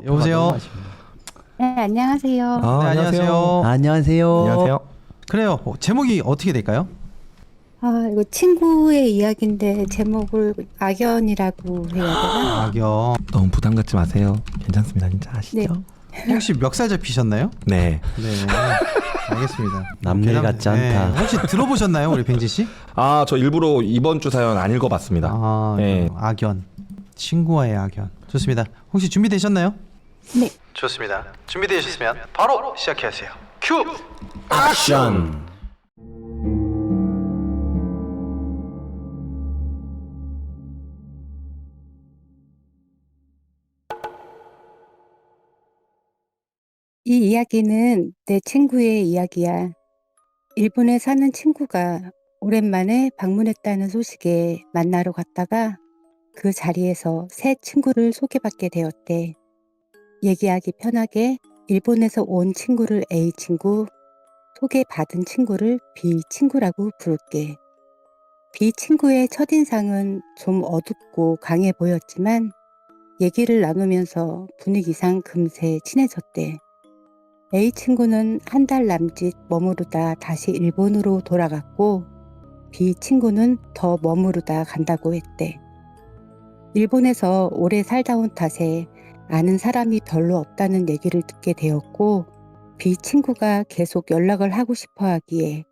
여보세요. 네, 안녕하세요. 네, 안녕하세요. 안녕하세요. 안녕하세요. 그래요. 제목이 어떻게 될까요? 이거 친구의 이야기인데 제목을 악연이라고 해야 되나? 악연. 너무 부담 갖지 마세요. 괜찮습니다. 진짜 아시죠? 혹시 멱살 잡히셨나요? 네. 네. 알겠습니다. 남일 같지 않다. 혹시 들어보셨나요, 우리 벤지 씨? 저 일부러 이번 주 사연 안 읽어봤습니다. 네. 악연. 친구와의 악연. 좋습니다. 혹시 준비되셨나요? 네. 좋습니다. 준비되셨으면 바로 시작하세요. 큐! 액션. 이 이야기는 내 친구의 이야기야. 일본에 사는 친구가 오랜만에 방문했다는 소식에 만나러 갔다가 그 자리에서 새 친구를 소개받게 되었대. 얘기하기 편하게 일본에서 온 친구를 A 친구, 소개받은 친구를 B 친구라고 부를게. B 친구의 첫인상은 좀 어둡고 강해 보였지만 얘기를 나누면서 분위기상 금세 친해졌대. A 친구는 한 달 남짓 머무르다 다시 일본으로 돌아갔고 B 친구는 더 머무르다 간다고 했대. 일본에서 오래 살다 온 탓에 아는 사람이 별로 없다는 얘기를 듣게 되었고 B 친구가 계속 연락을 하고 싶어 하기에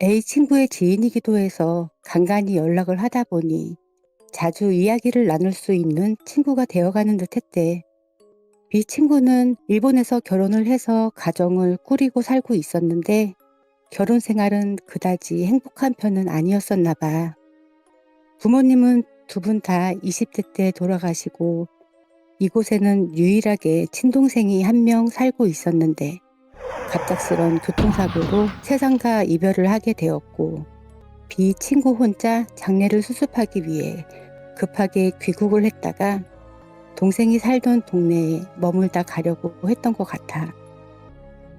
A 친구의 지인이기도 해서 간간히 연락을 하다 보니 자주 이야기를 나눌 수 있는 친구가 되어가는 듯 했대. B 친구는 일본에서 결혼을 해서 가정을 꾸리고 살고 있었는데 결혼 생활은 그다지 행복한 편은 아니었었나 봐. 부모님은 두 분 다 20대 때 돌아가시고 이곳에는 유일하게 친동생이 한 명 살고 있었는데 갑작스런 교통사고로 세상과 이별을 하게 되었고 B 친구 혼자 장례를 수습하기 위해 급하게 귀국을 했다가 동생이 살던 동네에 머물다 가려고 했던 것 같아.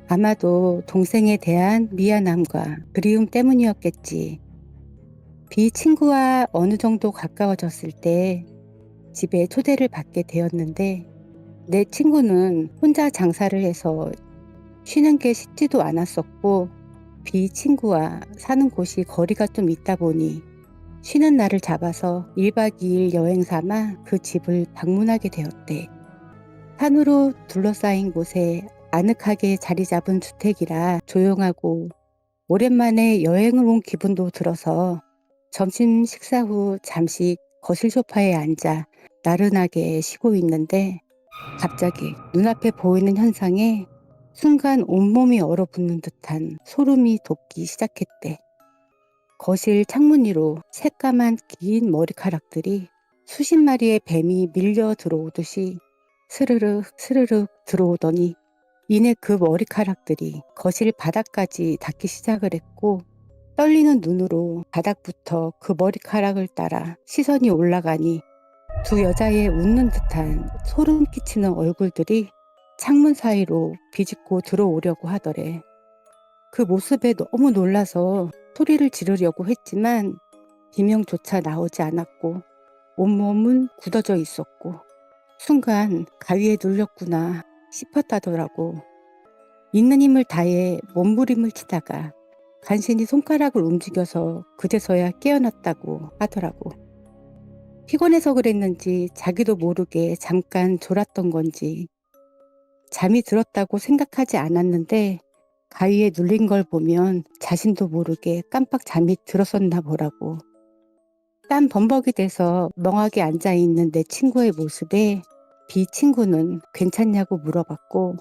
아마도 동생에 대한 미안함과 그리움 때문이었겠지. B 친구와 어느 정도 가까워졌을 때 집에 초대를 받게 되었는데 내 친구는 혼자 장사를 해서 쉬는 게 쉽지도 않았었고 B 친구와 사는 곳이 거리가 좀 있다 보니 쉬는 날을 잡아서 1박 2일 여행 삼아 그 집을 방문하게 되었대. 산으로 둘러싸인 곳에 아늑하게 자리 잡은 주택이라 조용하고 오랜만에 여행을 온 기분도 들어서 점심 식사 후 잠시 거실 소파에 앉아 나른하게 쉬고 있는데 갑자기 눈앞에 보이는 현상에 순간 온몸이 얼어붙는 듯한 소름이 돋기 시작했대. 거실 창문 위로 새까만 긴 머리카락들이 수십 마리의 뱀이 밀려 들어오듯이 스르륵 스르륵 들어오더니 이내 그 머리카락들이 거실 바닥까지 닿기 시작을 했고 떨리는 눈으로 바닥부터 그 머리카락을 따라 시선이 올라가니 두 여자의 웃는 듯한 소름 끼치는 얼굴들이 창문 사이로 비집고 들어오려고 하더래. 그 모습에 너무 놀라서 소리를 지르려고 했지만 비명조차 나오지 않았고 온몸은 굳어져 있었고 순간 가위에 눌렸구나 싶었다더라고. 있는 힘을 다해 몸부림을 치다가 간신히 손가락을 움직여서 그제서야 깨어났다고 하더라고. 피곤해서 그랬는지 자기도 모르게 잠깐 졸았던 건지 잠이 들었다고 생각하지 않았는데 가위에 눌린 걸 보면 자신도 모르게 깜빡 잠이 들었었나 보라고. 땀 범벅이 돼서 멍하게 앉아있는 내 친구의 모습에 B 친구는 괜찮냐고 물어봤고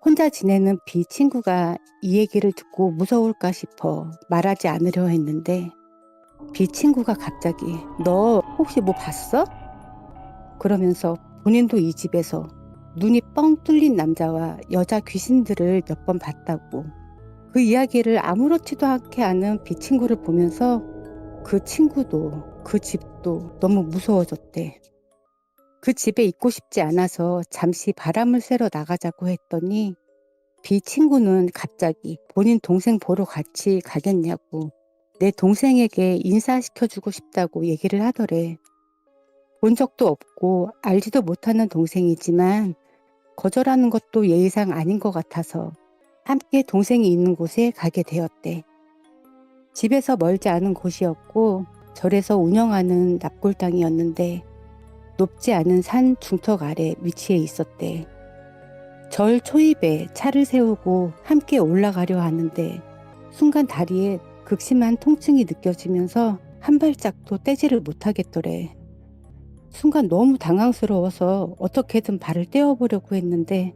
혼자 지내는 B 친구가 이 얘기를 듣고 무서울까 싶어 말하지 않으려 했는데 B 친구가 갑자기 너 혹시 뭐 봤어? 그러면서 본인도 이 집에서 눈이 뻥 뚫린 남자와 여자 귀신들을 몇 번 봤다고 그 이야기를 아무렇지도 않게 하는 B 친구를 보면서 그 친구도 그 집도 너무 무서워졌대. 그 집에 있고 싶지 않아서 잠시 바람을 쐬러 나가자고 했더니 B 친구는 갑자기 본인 동생 보러 같이 가겠냐고 내 동생에게 인사시켜주고 싶다고 얘기를 하더래. 본 적도 없고 알지도 못하는 동생이지만 거절하는 것도 예의상 아닌 것 같아서 함께 동생이 있는 곳에 가게 되었대. 집에서 멀지 않은 곳이었고 절에서 운영하는 납골당이었는데 높지 않은 산 중턱 아래 위치해 있었대. 절 초입에 차를 세우고 함께 올라가려 하는데 순간 다리에 극심한 통증이 느껴지면서 한 발짝도 떼지를 못하겠더래. 순간 너무 당황스러워서 어떻게든 발을 떼어보려고 했는데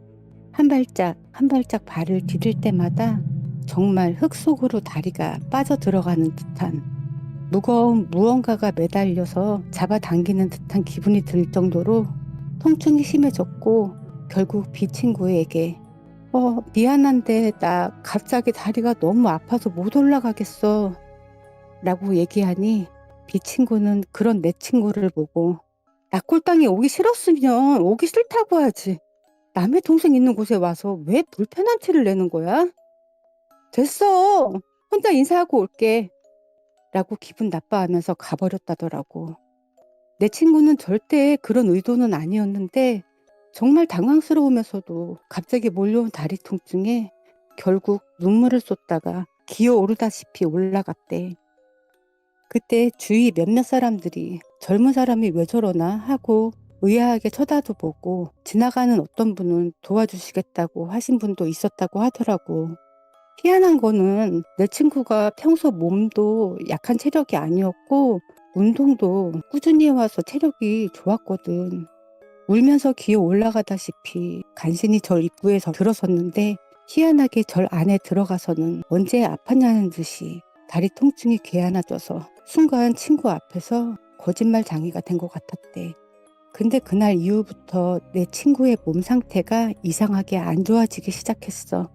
한 발짝 한 발짝 발을 디딜 때마다 정말 흙 속으로 다리가 빠져 들어가는 듯한 무거운 무언가가 매달려서 잡아당기는 듯한 기분이 들 정도로 통증이 심해졌고 결국 B 친구에게 미안한데 나 갑자기 다리가 너무 아파서 못 올라가겠어 라고 얘기하니 B 친구는 그런 내 친구를 보고 납골당에 오기 싫었으면 오기 싫다고 하지. 남의 동생 있는 곳에 와서 왜 불편한 티를 내는 거야? 됐어. 혼자 인사하고 올게. 라고 기분 나빠하면서 가버렸다더라고. 내 친구는 절대 그런 의도는 아니었는데 정말 당황스러우면서도 갑자기 몰려온 다리 통증에 결국 눈물을 쏟다가 기어오르다시피 올라갔대. 그때 주위 몇몇 사람들이 젊은 사람이 왜 저러나 하고 의아하게 쳐다도 보고 지나가는 어떤 분은 도와주시겠다고 하신 분도 있었다고 하더라고. 희한한 거는 내 친구가 평소 몸도 약한 체력이 아니었고 운동도 꾸준히 해와서 체력이 좋았거든. 울면서 기어 올라가다시피 간신히 절 입구에서 들어섰는데 희한하게 절 안에 들어가서는 언제 아팠냐는 듯이 다리 통증이 괴안아져서 순간 친구 앞에서 거짓말장애가 된 것 같았대. 근데 그날 이후부터 내 친구의 몸 상태가 이상하게 안 좋아지기 시작했어.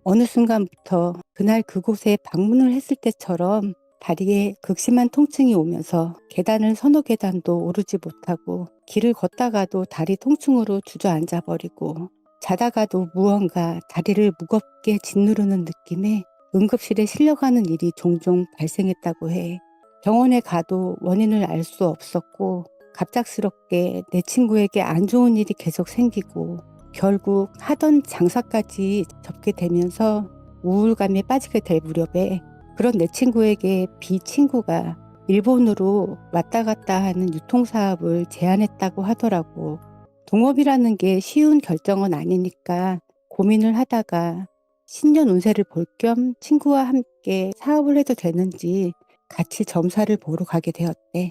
어느 순간부터 그날 그곳에 방문을 했을 때처럼 다리에 극심한 통증이 오면서 계단을 서너 계단도 오르지 못하고 길을 걷다가도 다리 통증으로 주저앉아 버리고 자다가도 무언가 다리를 무겁게 짓누르는 느낌에 응급실에 실려가는 일이 종종 발생했다고 해. 병원에 가도 원인을 알 수 없었고 갑작스럽게 내 친구에게 안 좋은 일이 계속 생기고 결국 하던 장사까지 접게 되면서 우울감에 빠지게 될 무렵에 그런 내 친구에게 B 친구가 일본으로 왔다 갔다 하는 유통사업을 제안했다고 하더라고. 동업이라는 게 쉬운 결정은 아니니까 고민을 하다가 신년 운세를 볼 겸 친구와 함께 사업을 해도 되는지 같이 점사를 보러 가게 되었대.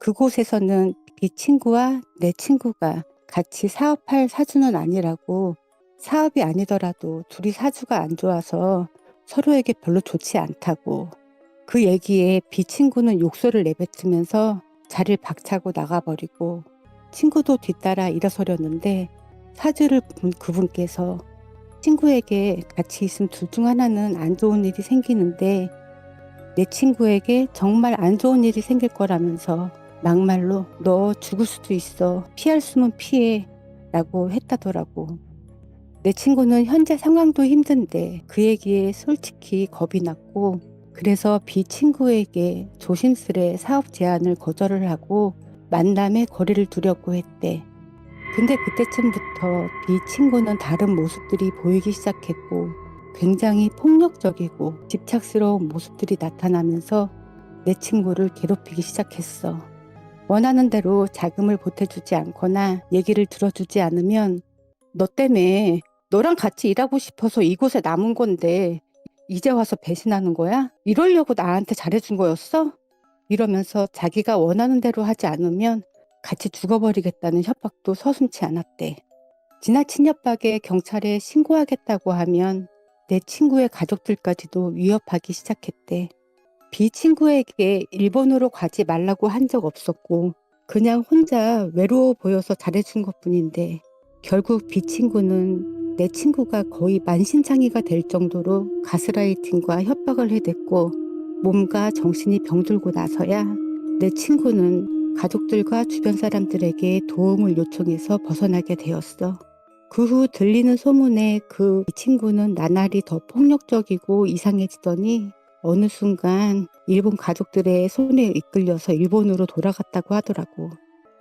그곳에서는 B 친구와 내 친구가 같이 사업할 사주는 아니라고 사업이 아니더라도 둘이 사주가 안 좋아서 서로에게 별로 좋지 않다고 그 얘기에 B 친구는 욕설을 내뱉으면서 자리를 박차고 나가버리고 친구도 뒤따라 일어서려는데 사주를 본 그분께서 친구에게 같이 있으면 둘 중 하나는 안 좋은 일이 생기는데 내 친구에게 정말 안 좋은 일이 생길 거라면서 막말로 너 죽을 수도 있어. 피할 수면 피해. 라고 했다더라고. 내 친구는 현재 상황도 힘든데 그 얘기에 솔직히 겁이 났고 그래서 B 친구에게 조심스레 사업 제안을 거절을 하고 만남의 거리를 두려고 했대. 근데 그때쯤부터 B 친구는 다른 모습들이 보이기 시작했고 굉장히 폭력적이고 집착스러운 모습들이 나타나면서 내 친구를 괴롭히기 시작했어. 원하는 대로 자금을 보태주지 않거나 얘기를 들어주지 않으면 너 때문에 너랑 같이 일하고 싶어서 이곳에 남은 건데 이제 와서 배신하는 거야? 이러려고 나한테 잘해준 거였어? 이러면서 자기가 원하는 대로 하지 않으면 같이 죽어버리겠다는 협박도 서슴지 않았대. 지나친 협박에 경찰에 신고하겠다고 하면 내 친구의 가족들까지도 위협하기 시작했대. B 친구에게 일본으로 가지 말라고 한 적 없었고 그냥 혼자 외로워 보여서 잘해준 것뿐인데 결국 B 친구는 내 친구가 거의 만신창이가 될 정도로 가스라이팅과 협박을 해댔고 몸과 정신이 병들고 나서야 내 친구는 가족들과 주변 사람들에게 도움을 요청해서 벗어나게 되었어. 그 후 들리는 소문에 그 친구는 나날이 더 폭력적이고 이상해지더니 어느 순간 일본 가족들의 손에 이끌려서 일본으로 돌아갔다고 하더라고.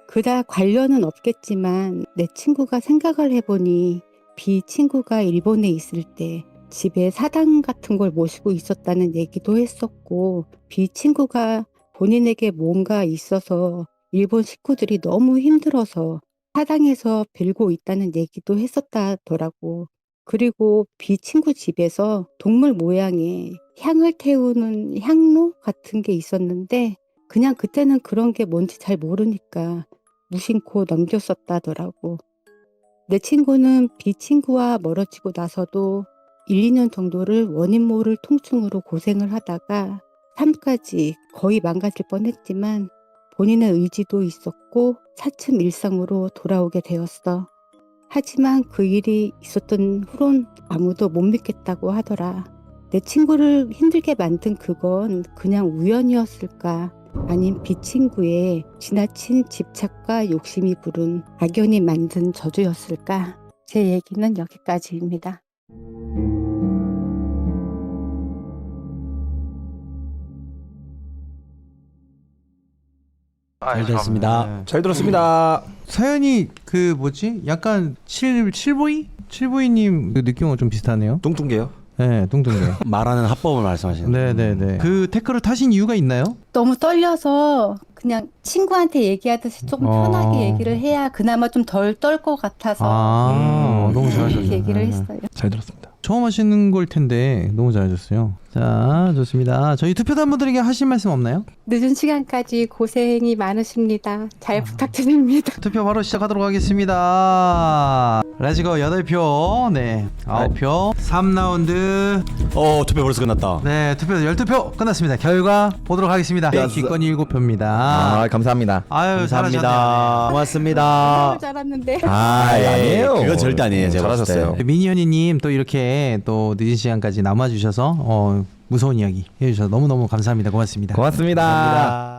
그닥 관련은 없겠지만 내 친구가 생각을 해보니 B 친구가 일본에 있을 때 집에 사당 같은 걸 모시고 있었다는 얘기도 했었고, B 친구가 본인에게 뭔가 있어서 일본 식구들이 너무 힘들어서 사당에서 빌고 있다는 얘기도 했었다더라고. 그리고 B 친구 집에서 동물 모양의 향을 태우는 향로 같은 게 있었는데 그냥 그때는 그런 게 뭔지 잘 모르니까 무심코 넘겼었다더라고. 내 친구는 B 친구와 멀어지고 나서도 1, 2년 정도를 원인 모를 통증으로 고생을 하다가 삶까지 거의 망가질 뻔했지만 본인의 의지도 있었고 차츰 일상으로 돌아오게 되었어. 하지만 그 일이 있었던 후론 아무도 못 믿겠다고 하더라. 내 친구를 힘들게 만든 그건 그냥 우연이었을까? 아님 B 친구의 지나친 집착과 욕심이 부른 악연이 만든 저주였을까? 제 얘기는 여기까지입니다. 잘 됐습니다. 네. 잘 들었습니다. 사연이 그 뭐지? 약간 칠보이님 그 느낌은 좀 비슷하네요. 뚱뚱게요. 네, 뚱뚱해. 말하는 합법을 말씀하시는 거예요. 네네네. 그 태클을 타신 이유가 있나요? 너무 떨려서 그냥 친구한테 얘기하듯이 조금 편하게 얘기를 해야 그나마 좀 덜 떨 것 같아서 너무 잘하셨어요. 얘기를 네. 했어요. 잘 들었습니다. 처음 하시는 걸 텐데 너무 잘하셨어요. 자, 좋습니다. 저희 투표단분들에게 하실 말씀 없나요? 늦은 시간까지 고생이 많으십니다. 잘 부탁드립니다. 투표 바로 시작하도록 하겠습니다. 레츠고 8표, 네, 9표, 3라운드. 투표 벌써 끝났다. 네, 투표 12표 끝났습니다. 결과 보도록 하겠습니다. 네, 기권이 7표입니다. 감사합니다. 아유, 감사합니다. 잘하셨네요. 고맙습니다. 너무 잘하는데. 아니에요. 그건 절대 아니에요. 제가 봤을 잘하셨어요. 때. 미니언니님 또 이렇게 또 늦은 시간까지 남아주셔서 무서운 이야기 해주셔서 너무너무 감사합니다. 고맙습니다. 고맙습니다. 감사합니다.